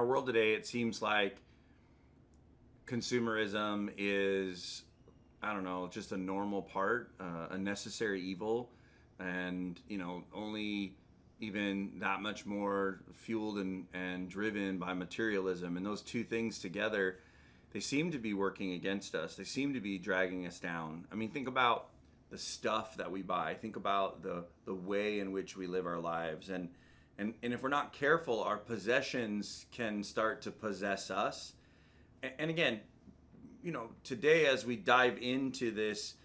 our world today, it seems like consumerism is, I don't know, just a normal part, a necessary evil, and only even that much more fueled and driven by materialism. And those two things together, they seem to be working against us. They seem to be dragging us down. I mean, think about the stuff that we buy. Think about the way in which we live our lives. And if we're not careful, our possessions can start to possess us. And again, today as we dive into this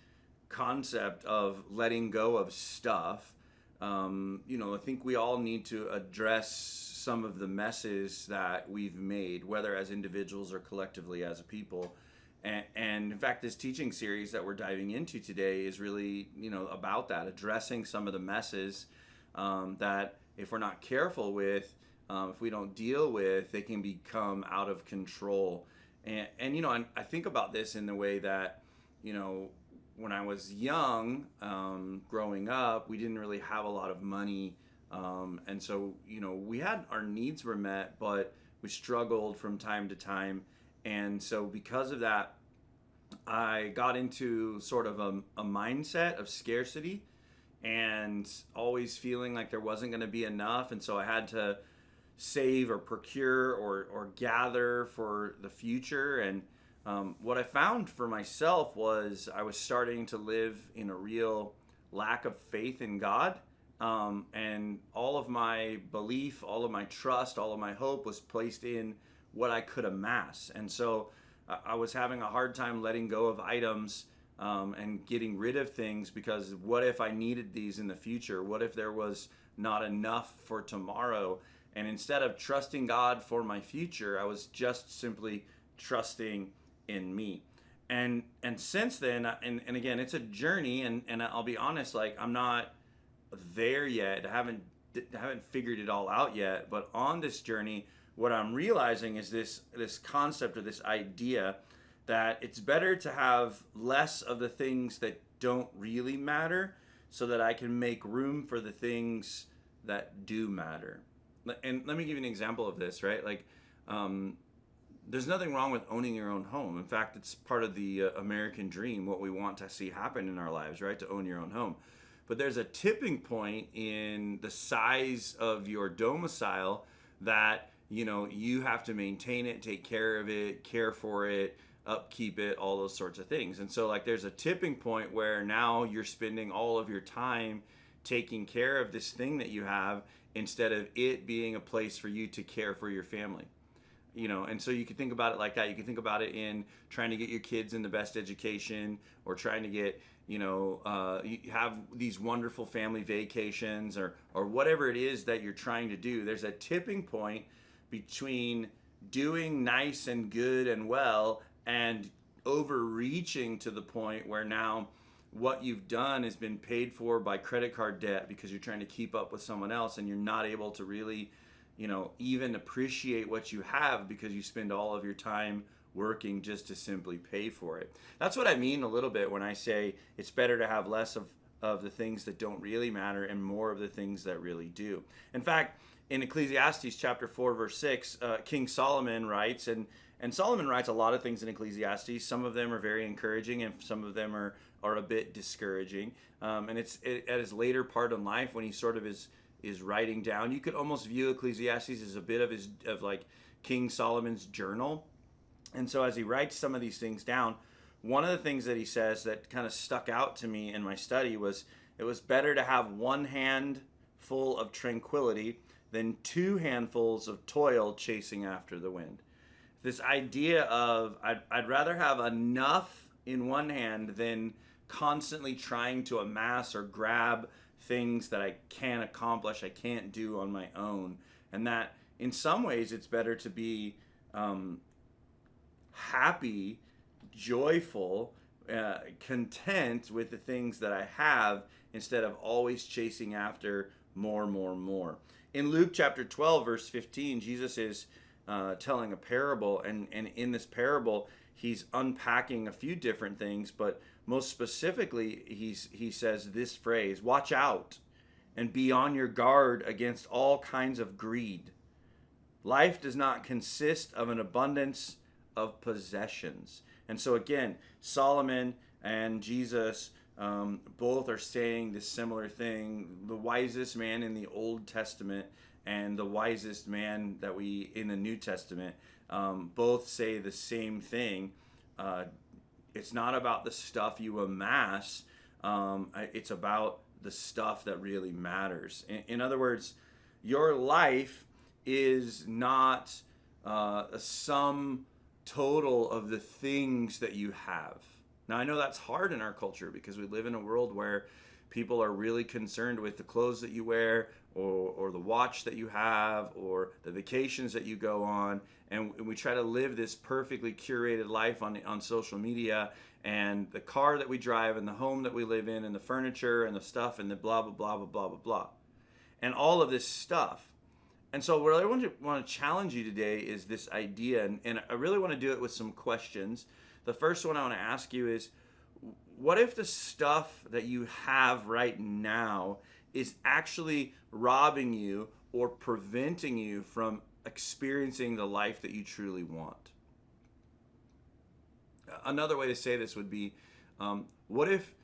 concept of letting go of stuff, I think we all need to address some of the messes that we've made, whether as individuals or collectively as a people. And in fact, this teaching series that we're diving into today is really, about that, addressing some of the messes that if we're not careful with, if we don't deal with, they can become out of control. And I think about this in the way that, when I was young, growing up, we didn't really have a lot of money. And so, we had our needs were met, but we struggled from time to time. And so because of that, I got into sort of a mindset of scarcity and always feeling like there wasn't going to be enough. And so I had to save or procure or gather for the future. And what I found for myself was I was starting to live in a real lack of faith in God. And all of my belief, all of my trust, all of my hope was placed in what I could amass. And so I was having a hard time letting go of items and getting rid of things, because what if I needed these in the future? What if there was not enough for tomorrow? And instead of trusting God for my future, I was just simply trusting in me. And since then, and again, it's a journey, and I'll be honest, like I'm not there yet. I haven't figured it all out yet. But on this journey, what I'm realizing is this concept or this idea that it's better to have less of the things that don't really matter, so that I can make room for the things that do matter. And let me give you an example of this, right? Like, there's nothing wrong with owning your own home. In fact, it's part of the American dream, what we want to see happen in our lives, right? To own your own home. But there's a tipping point in the size of your domicile that, you have to maintain it, take care of it, care for it, upkeep it, all those sorts of things. And so like there's a tipping point where now you're spending all of your time taking care of this thing that you have, instead of it being a place for you to care for your family. And so you can think about it like that. You can think about it in trying to get your kids in the best education, or trying to get, you have these wonderful family vacations, or whatever it is that you're trying to do. There's a tipping point between doing nice and good and well and overreaching to the point where now what you've done has been paid for by credit card debt, because you're trying to keep up with someone else, and you're not able to really even appreciate what you have, because you spend all of your time working just to simply pay for it. That's what I mean a little bit when I say it's better to have less of the things that don't really matter and more of the things that really do. In fact, in Ecclesiastes chapter 4, verse 6, King Solomon writes, and Solomon writes a lot of things in Ecclesiastes. Some of them are very encouraging, and some of them are a bit discouraging. And it's at his later part in life, when he sort of is writing down. You could almost view Ecclesiastes as a bit of like King Solomon's journal. And so as he writes some of these things down, one of the things that he says that kind of stuck out to me in my study was, it was better to have one hand full of tranquility than two handfuls of toil chasing after the wind. This idea of I'd rather have enough in one hand than constantly trying to amass or grab things that I can't accomplish, I can't do on my own. And that in some ways it's better to be happy, joyful, content with the things that I have, instead of always chasing after more. In Luke chapter 12, verse 15, Jesus is telling a parable, and in this parable, he's unpacking a few different things, but most specifically, he says this phrase: watch out and be on your guard against all kinds of greed. Life does not consist of an abundance of possessions. And so, again, Solomon and Jesus both are saying this similar thing. The wisest man in the Old Testament and the wisest man that we in the New Testament both say the same thing. It's not about the stuff you amass. It's about the stuff that really matters. In other words, your life is not a sum total of the things that you have. Now, I know that's hard in our culture because we live in a world where people are really concerned with the clothes that you wear or the watch that you have or the vacations that you go on. And we try to live this perfectly curated life on social media, and the car that we drive and the home that we live in and the furniture and the stuff and the blah, blah, blah, blah, blah, blah, blah. And all of this stuff. And so what I want to challenge you today is this idea, and I really want to do it with some questions. The first one I want to ask you is, what if the stuff that you have right now is actually robbing you or preventing you from experiencing the life that you truly want? Another way to say this would be, what if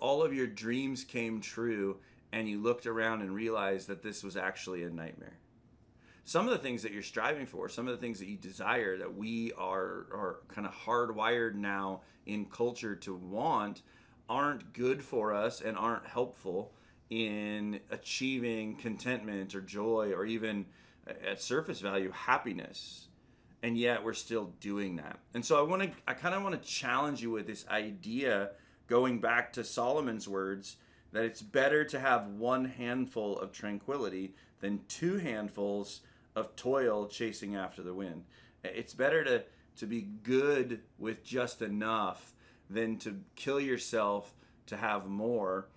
all of your dreams came true and you looked around and realized that this was actually a nightmare? Some of the things that you're striving for, some of the things that you desire that we are kind of hardwired now in culture to want, aren't good for us and aren't helpful in achieving contentment or joy or even at surface value happiness. And yet we're still doing that. And so I kind of want to challenge you with this idea, going back to Solomon's words, that it's better to have one handful of tranquility than two handfuls of toil chasing after the wind. It's better to be good with just enough than to kill yourself to have more,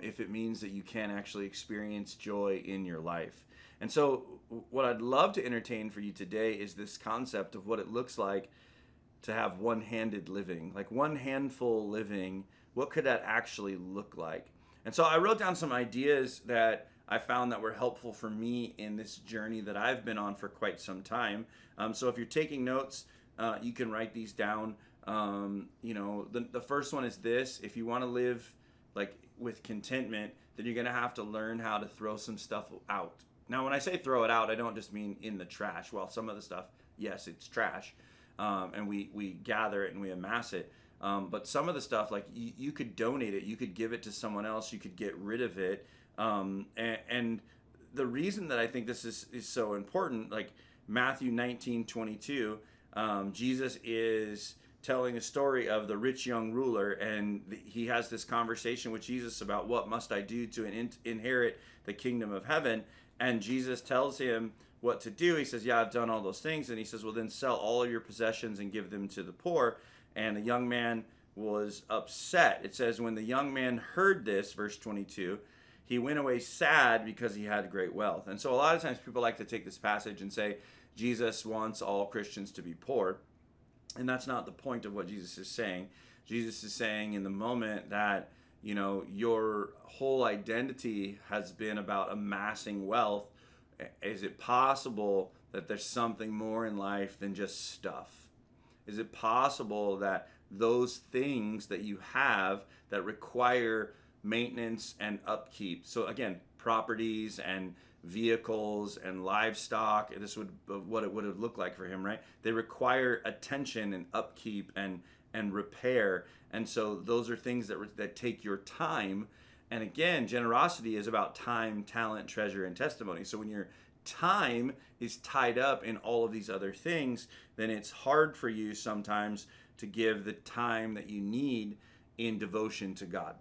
if it means that you can't actually experience joy in your life. And so what I'd love to entertain for you today is this concept of what it looks like to have one-handed living, like one handful living. What could that actually look like? And so I wrote down some ideas that I found that were helpful for me in this journey that I've been on for quite some time. So if you're taking notes, you can write these down. The first one is this: if you want to live like with contentment, then you're going to have to learn how to throw some stuff out. Now, when I say throw it out, I don't just mean in the trash. Well, some of the stuff, yes, it's trash, and we gather it and we amass it. But some of the stuff, like you could donate it, you could give it to someone else, you could get rid of it. And the reason that I think this is so important, like Matthew 19:22, Jesus is telling a story of the rich young ruler, and he has this conversation with Jesus about what must I do to inherit the kingdom of heaven. And Jesus tells him what to do. He says, yeah, I've done all those things. And he says, well, then sell all of your possessions and give them to the poor. And the young man was upset. It says, when the young man heard this, verse 22, he went away sad because he had great wealth. And so a lot of times people like to take this passage and say, Jesus wants all Christians to be poor. And that's not the point of what Jesus is saying. Jesus is saying in the moment that, your whole identity has been about amassing wealth. Is it possible that there's something more in life than just stuff? Is it possible that those things that you have that require maintenance and upkeep, so again, properties and vehicles and livestock, this would what it would have looked like for him, right? They require attention and upkeep and repair. And so those are things that take your time. And again, generosity is about time, talent, treasure, and testimony. So when your time is tied up in all of these other things, then it's hard for you sometimes to give the time that you need in devotion to God.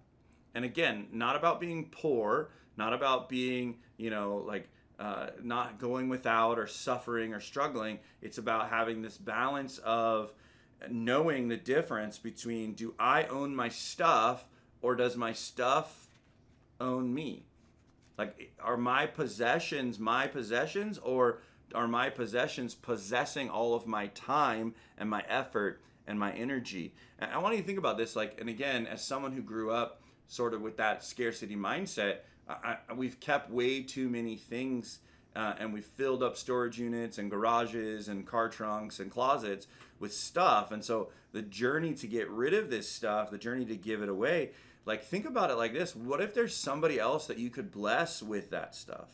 And again, not about being poor, not about being, not going without or suffering or struggling. It's about having this balance of knowing the difference between, do I own my stuff or does my stuff own me? Like, are my possessions or are my possessions possessing all of my time and my effort and my energy? And I want you to think about this, and again, as someone who grew up sort of with that scarcity mindset, we've kept way too many things and we filled up storage units and garages and car trunks and closets with stuff. And so the journey to get rid of this stuff, the journey to give it away, like, think about it like this. What if there's somebody else that you could bless with that stuff?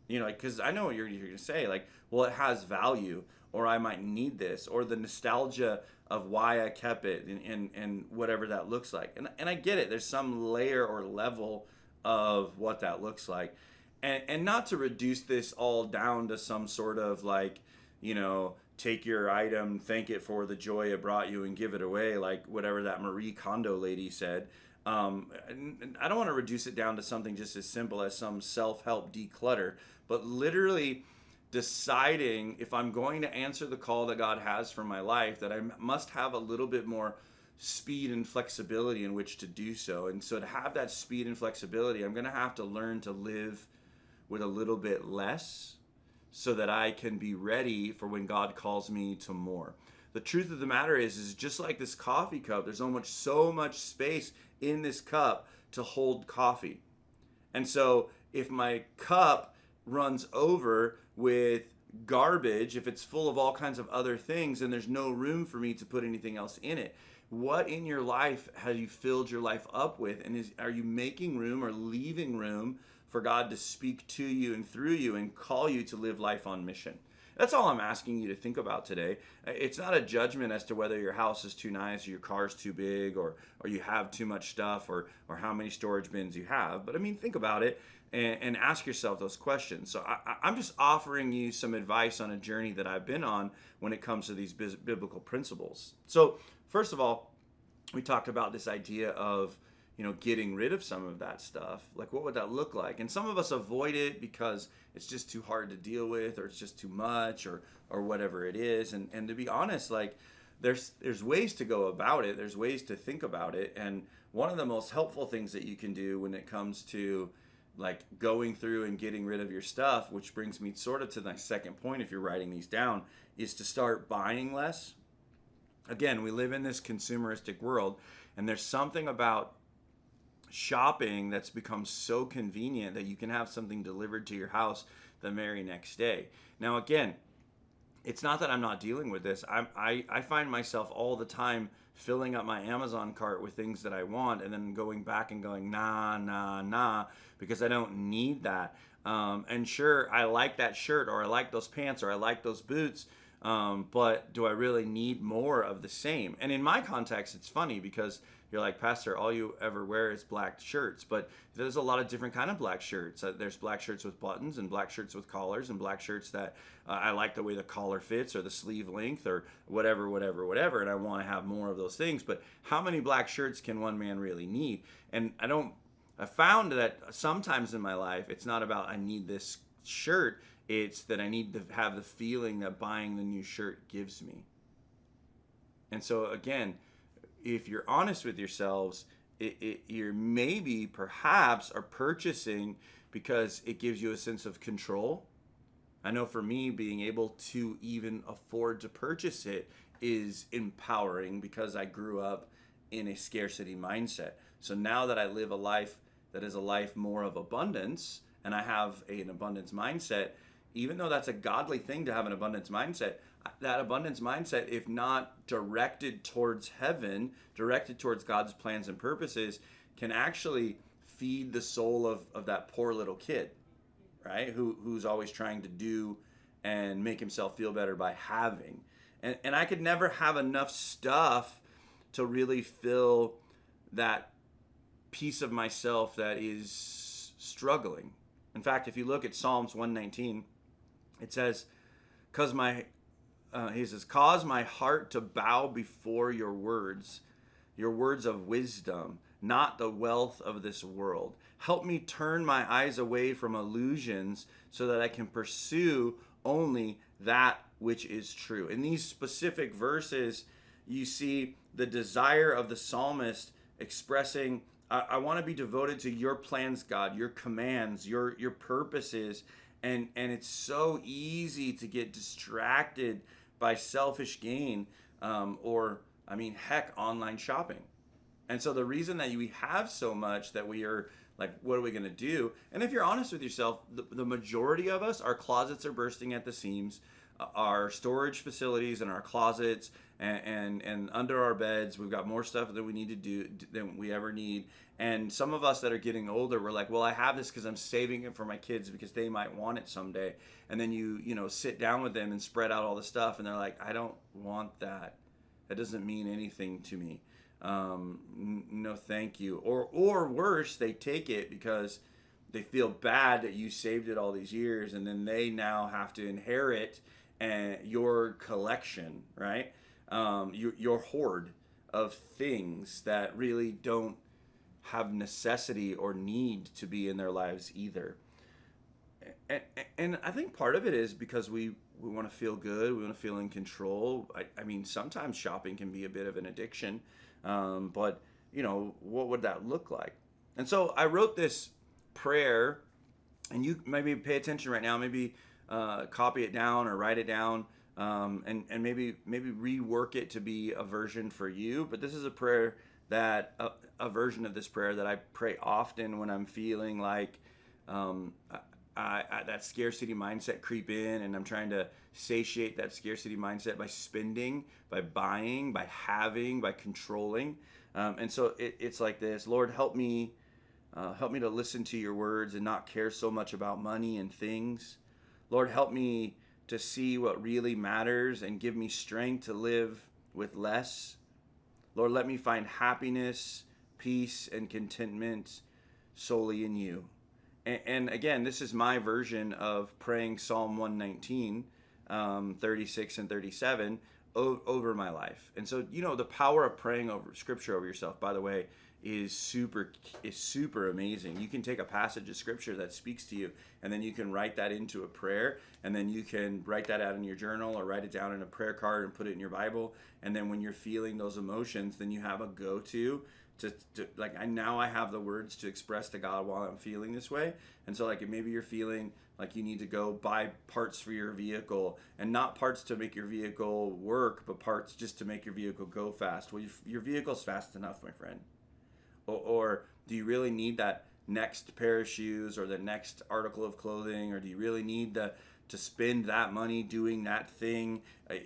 You know, like, because I know what you're going to say, like, well, it has value, or I might need this, or the nostalgia of why I kept it, and whatever that looks like. And I get it. There's some layer or level of what that looks like. And not to reduce this all down to some sort of, like, you know, take your item, thank it for the joy it brought you, and give it away, like whatever that Marie Kondo lady said. And I don't want to reduce it down to something just as simple as some self-help declutter, but literally deciding, if I'm going to answer the call that God has for my life, that I must have a little bit more speed and flexibility in which to do so. And so to have that speed and flexibility, I'm going to have to learn to live with a little bit less, so that I can be ready for when God calls me to more. The truth of the matter is just like this coffee cup, there's so much space in this cup to hold coffee. And so if my cup runs over with garbage, if it's full of all kinds of other things, and there's no room for me to put anything else in it, what in your life have you filled your life up with? And are you making room or leaving room for God to speak to you and through you and call you to live life on mission? That's all I'm asking you to think about today. It's not a judgment as to whether your house is too nice, or your car's too big, or you have too much stuff, or how many storage bins you have. But I mean, think about it and ask yourself those questions. So I'm just offering you some advice on a journey that I've been on when it comes to these biblical principles. So first of all, we talked about this idea of, you know, getting rid of some of that stuff. Like, what would that look like? And some of us avoid it because it's just too hard to deal with, or it's just too much, or whatever it is. And to be honest, like, there's ways to go about it. There's ways to think about it. And one of the most helpful things that you can do when it comes to, like, going through and getting rid of your stuff, which brings me sort of to my second point, if you're writing these down, is to start buying less. Again, we live in this consumeristic world, and there's something about shopping that's become so convenient that you can have something delivered to your house the very next day. Now, again, it's not that I'm not dealing with this. I find myself all the time filling up my Amazon cart with things that I want, and then going back and going, nah, because I don't need that. And sure, I like that shirt, or I like those pants, or I like those boots, but do I really need more of the same? And in my context, it's funny because you're like, Pastor, all you ever wear is black shirts. But there's a lot of different kind of black shirts. There's black shirts with buttons, and black shirts with collars, and black shirts that I like the way the collar fits, or the sleeve length, or whatever. And I want to have more of those things. But how many black shirts can one man really need? And I found that sometimes in my life, it's not about I need this shirt. It's that I need to have the feeling that buying the new shirt gives me. And so again, if you're honest with yourselves, you're maybe perhaps are purchasing because it gives you a sense of control. I know for me, being able to even afford to purchase it is empowering because I grew up in a scarcity mindset. So now that I live a life that is a life more of abundance, and I have an abundance mindset, even though that's a godly thing to have an abundance mindset, that abundance mindset, if not directed towards heaven, directed towards God's plans and purposes, can actually feed the soul of that poor little kid, right? Who's always trying to do and make himself feel better by having. And I could never have enough stuff to really fill that piece of myself that is struggling. In fact, if you look at Psalms 119, it says, cause my heart to bow before your words of wisdom, not the wealth of this world. Help me turn my eyes away from illusions so that I can pursue only that which is true. In these specific verses, you see the desire of the psalmist expressing, I want to be devoted to your plans, God, your commands, your purposes. And it's so easy to get distracted by selfish gain, or, I mean, heck, online shopping. And so the reason that we have so much that we are like, what are we going to do? And if you're honest with yourself, the majority of us, our closets are bursting at the seams. Our storage facilities and our closets and under our beds, we've got more stuff that we need to do than we ever need. And some of us that are getting older, we're like, well, I have this because I'm saving it for my kids because they might want it someday. And then you know, sit down with them and spread out all the stuff, and they're like, I don't want that. That doesn't mean anything to me. No, thank you. Or worse, they take it because they feel bad that you saved it all these years, and then they now have to inherit your collection, right? Your hoard of things that really don't have necessity or need to be in their lives either. And I think part of it is because we want to feel good, we want to feel in control. I mean, sometimes shopping can be a bit of an addiction, but you know, what would that look like? And so I wrote this prayer, and you maybe pay attention right now, maybe copy it down or write it down, and maybe rework it to be a version for you. But this is a prayer that a version of this prayer that I pray often when I'm feeling like that scarcity mindset creep in, and I'm trying to satiate that scarcity mindset by spending, by buying, by having, by controlling. And so it's like this: Lord, help me to listen to your words and not care so much about money and things. Lord, help me to see what really matters and give me strength to live with less. Lord, let me find happiness, peace, and contentment solely in you. And again, this is my version of praying Psalm 119, 36 and 37 over my life. And so, you know, the power of praying over scripture over yourself, by the way, is super amazing. You can take a passage of scripture that speaks to you, and then you can write that into a prayer, and then you can write that out in your journal or write it down in a prayer card and put it in your Bible. And then when you're feeling those emotions, then you have a go-to to like, I have the words to express to God while I'm feeling this way. And so like, maybe you're feeling like you need to go buy parts for your vehicle, and not parts to make your vehicle work, but parts just to make your vehicle go fast. Well, your vehicle's fast enough, my friend. Or do you really need that next pair of shoes or the next article of clothing? Or do you really need to spend that money doing that thing?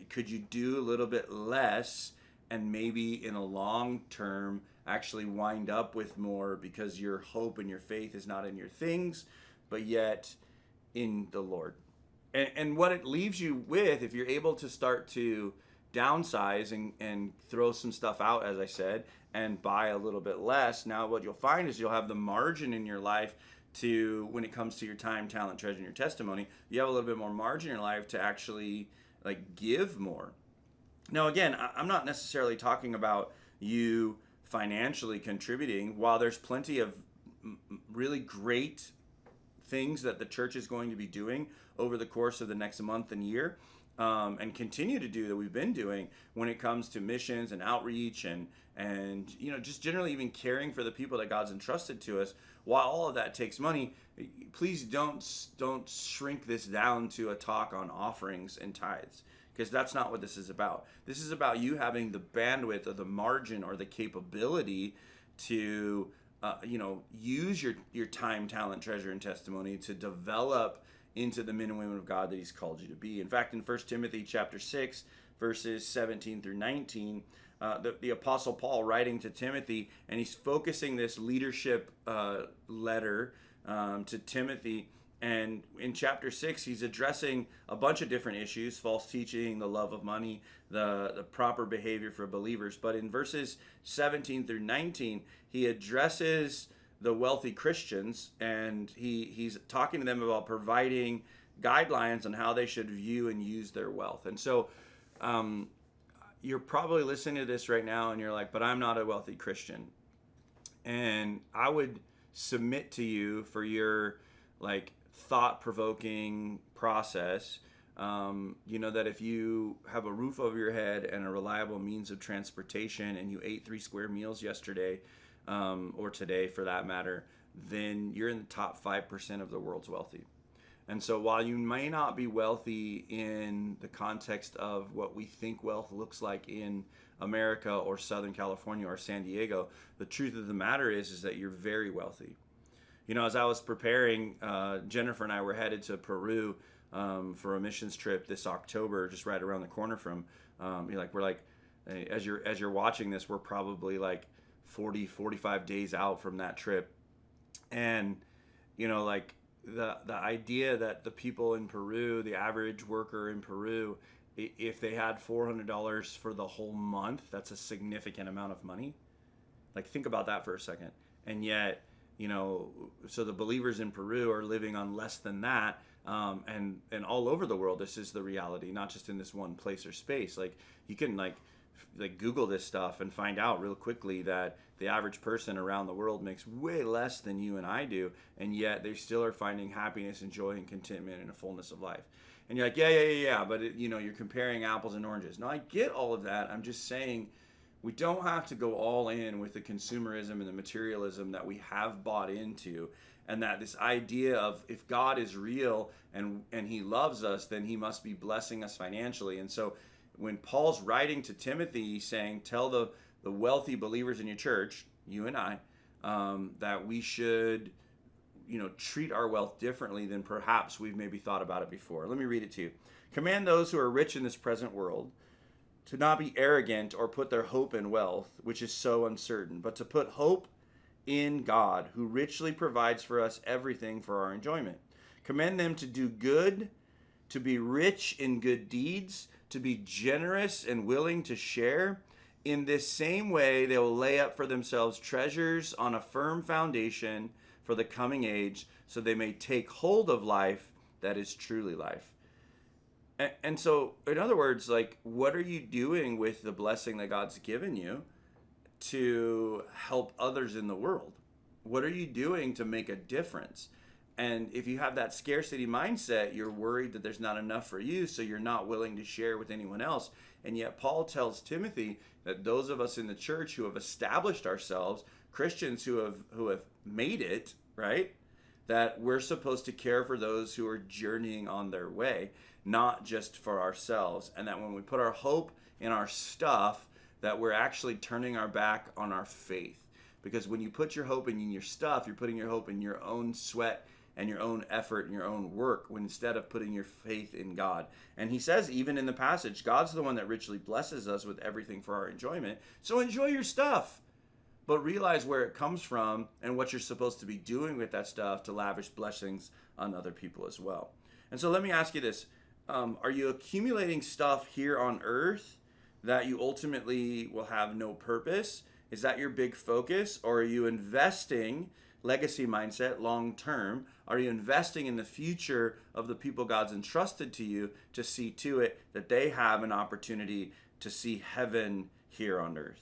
Could you do a little bit less and maybe in a long term actually wind up with more, because your hope and your faith is not in your things, but yet in the Lord? And what it leaves you with, if you're able to start to downsize and throw some stuff out, as I said, and buy a little bit less, now what you'll find is you'll have the margin in your life to, when it comes to your time, talent, treasure, and your testimony, you have a little bit more margin in your life to actually like give more. Now, again, I'm not necessarily talking about you financially contributing. While there's plenty of really great things that the church is going to be doing over the course of the next month and year, and continue to do that we've been doing when it comes to missions and outreach and you know, just generally even caring for the people that God's entrusted to us. While all of that takes money, please don't shrink this down to a talk on offerings and tithes, because that's not what this is about. This is about you having the bandwidth or the margin or the capability to you know, use your time, talent, treasure, and testimony to develop into the men and women of God that he's called you to be. In fact, in 1 Timothy chapter 6, verses 17 through 19, the Apostle Paul writing to Timothy, and he's focusing this leadership letter to Timothy. And in chapter 6, he's addressing a bunch of different issues: false teaching, the love of money, the proper behavior for believers. But in verses 17 through 19, he addresses the wealthy Christians, and he's talking to them about providing guidelines on how they should view and use their wealth. And so you're probably listening to this right now and you're like, but I'm not a wealthy Christian. And I would submit to you, for your like thought-provoking process, you know, that if you have a roof over your head and a reliable means of transportation, and you ate 3 square meals yesterday, or today for that matter, then you're in the top 5% of the world's wealthy. And so while you may not be wealthy in the context of what we think wealth looks like in America or Southern California or San Diego. The truth of the matter is that you're very wealthy. As I was preparing, Jennifer and I were headed to Peru for a missions trip this October, just right around the corner from. As you're watching this, we're probably like 45 days out from that trip, and the idea that the people in Peru, the average worker in Peru, if they had $400 for the whole month, that's a significant amount of money. Like, think about that for a second. And yet, so the believers in Peru are living on less than that. And all over the world, this is the reality, not just in this one place or space. Like, you can like Google this stuff and find out real quickly that the average person around the world makes way less than you and I do, and yet they still are finding happiness and joy and contentment and a fullness of life. And you're like, yeah, but you're comparing apples and oranges. No, I get all of that. I'm just saying we don't have to go all in with the consumerism and the materialism that we have bought into, and that this idea of if God is real and he loves us, then he must be blessing us financially. And so when Paul's writing to Timothy, he's saying, tell the wealthy believers in your church, you and I, that we should treat our wealth differently than perhaps we've maybe thought about it before. Let me read it to you. Command those who are rich in this present world to not be arrogant or put their hope in wealth, which is so uncertain, but to put hope in God, who richly provides for us everything for our enjoyment. Command them to do good, to be rich in good deeds, to be generous and willing to share. In this same way, they will lay up for themselves treasures on a firm foundation for the coming age, so they may take hold of life that is truly life. And so, in other words, like, what are you doing with the blessing that God's given you to help others in the world? What are you doing to make a difference? And if you have that scarcity mindset, you're worried that there's not enough for you, so you're not willing to share with anyone else. And yet Paul tells Timothy that those of us in the church who have established ourselves, Christians who have made it, right, that we're supposed to care for those who are journeying on their way, not just for ourselves. And that when we put our hope in our stuff, that we're actually turning our back on our faith. Because when you put your hope in your stuff, you're putting your hope in your own sweat and your own effort and your own work, when instead of putting your faith in God. And he says, even in the passage, God's the one that richly blesses us with everything for our enjoyment. So enjoy your stuff, but realize where it comes from and what you're supposed to be doing with that stuff to lavish blessings on other people as well. And so let me ask you this. Are you accumulating stuff here on earth that you ultimately will have no purpose? Is that your big focus? Or are you investing, legacy mindset, long term? Are you investing in the future of the people God's entrusted to you to see to it that they have an opportunity to see heaven here on earth?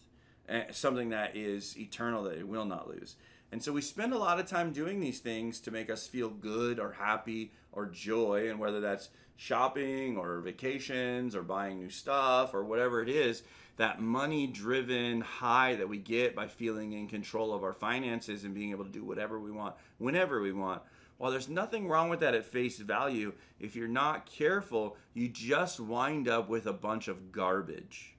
Something that is eternal, that it will not lose. And so we spend a lot of time doing these things to make us feel good or happy or joy, and whether that's shopping or vacations or buying new stuff or whatever it is, that money-driven high that we get by feeling in control of our finances and being able to do whatever we want, whenever we want. While there's nothing wrong with that at face value, if you're not careful, you just wind up with a bunch of garbage.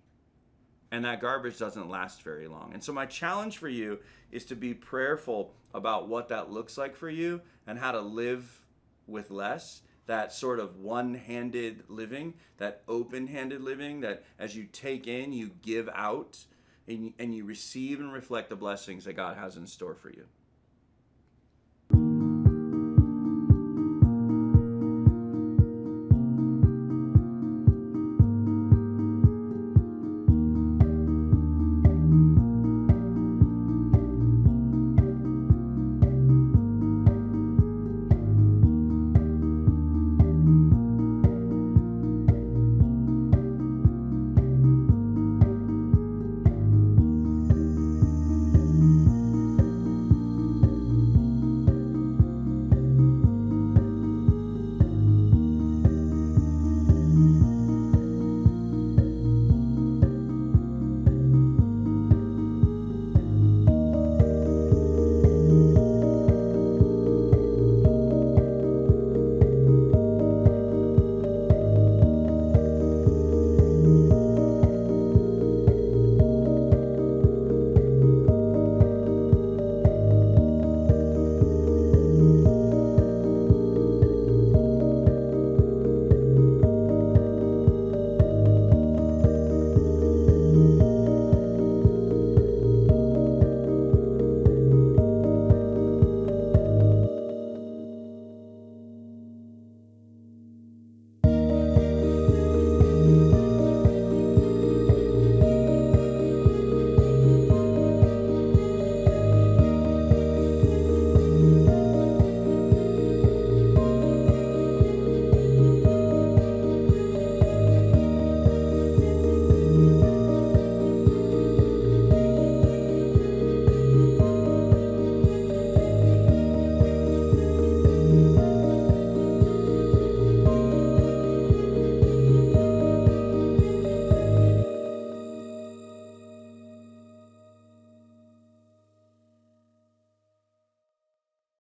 And that garbage doesn't last very long. And so my challenge for you is to be prayerful about what that looks like for you and how to live with less. That sort of one-handed living, that open-handed living, that as you take in, you give out, and you receive and reflect the blessings that God has in store for you.